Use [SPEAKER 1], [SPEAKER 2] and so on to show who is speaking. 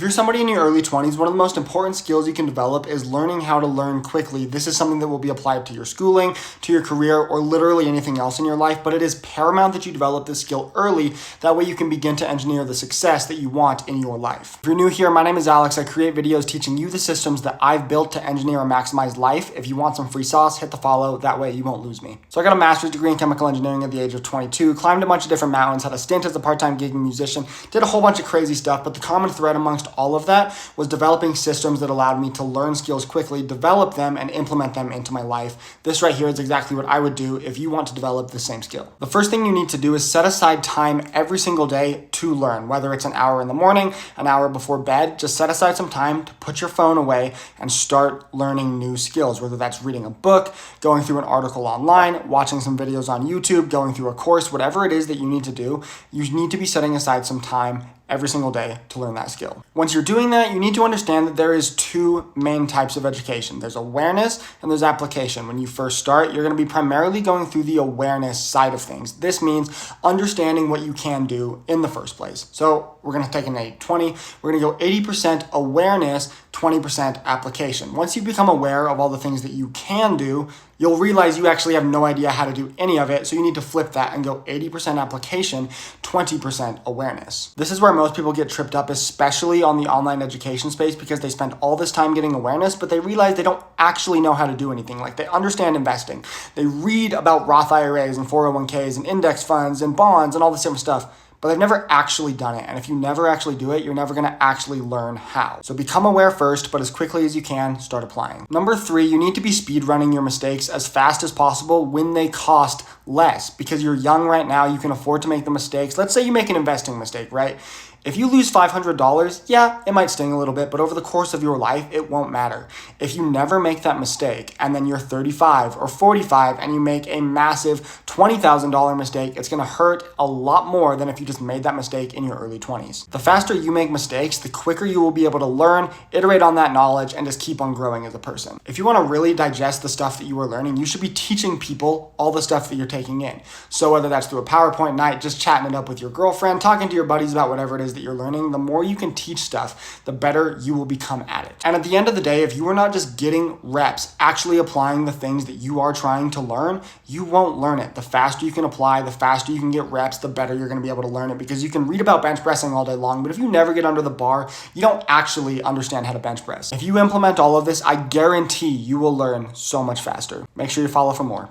[SPEAKER 1] If you're somebody in your early 20s, one of the most important skills you can develop is learning how to learn quickly. This is something that will be applied to your schooling, to your career, or literally anything else in your life, but it is paramount that you develop this skill early. That way you can begin to engineer the success that you want in your life. If you're new here, my name is Alex. I create videos teaching you the systems that I've built to engineer and maximize life. If you want some free sauce, hit the follow. That way you won't lose me. So I got a master's degree in chemical engineering at the age of 22, climbed a bunch of different mountains, had a stint as a part-time gigging musician, did a whole bunch of crazy stuff, but the common thread amongst all of that was developing systems that allowed me to learn skills quickly, develop them, and implement them into my life. This right here is exactly what I would do if you want to develop the same skill. The first thing you need to do is set aside time every single day to learn, whether it's an hour in the morning, an hour before bed. Just set aside some time to put your phone away and start learning new skills, whether that's reading a book, going through an article online, watching some videos on YouTube, going through a course, whatever it is that you need to do, you need to be setting aside some time every single day to learn that skill. Once you're doing that, you need to understand that there is two main types of education. There's awareness and there's application. When you first start, you're going to be primarily going through the awareness side of things. This means understanding what you can do in the first place. So we're going to take an 80-20. We're going to go 80% awareness, 20% application. Once you become aware of all the things that you can do, you'll realize you actually have no idea how to do any of it. So you need to flip that and go 80% application, 20% awareness. This is where most people get tripped up, especially on the online education space, because they spend all this time getting awareness, but they realize they don't actually know how to do anything. Like, they understand investing. They read about Roth IRAs and 401ks and index funds and bonds and all this different stuff, but they've never actually done it. And if you never actually do it, you're never gonna actually learn how. So become aware first, but as quickly as you can, start applying. Number 3, you need to be speed running your mistakes as fast as possible when they cost less. Because you're young right now, you can afford to make the mistakes. Let's say you make an investing mistake, right? If you lose $500, yeah, it might sting a little bit, but over the course of your life, it won't matter. If you never make that mistake and then you're 35 or 45 and you make a massive $20,000 mistake, it's gonna hurt a lot more than if you just made that mistake in your early 20s. The faster you make mistakes, the quicker you will be able to learn, iterate on that knowledge, and just keep on growing as a person. If you wanna really digest the stuff that you are learning, you should be teaching people all the stuff that you're taking in. So whether that's through a PowerPoint night, just chatting it up with your girlfriend, talking to your buddies about whatever it is that you're learning, the more you can teach stuff, the better you will become at it. And at the end of the day, if you are not just getting reps, actually applying the things that you are trying to learn, you won't learn it. The faster you can apply, the faster you can get reps, the better you're gonna be able to learn it, because you can read about bench pressing all day long, but if you never get under the bar, you don't actually understand how to bench press. If you implement all of this, I guarantee you will learn so much faster. Make sure you follow for more.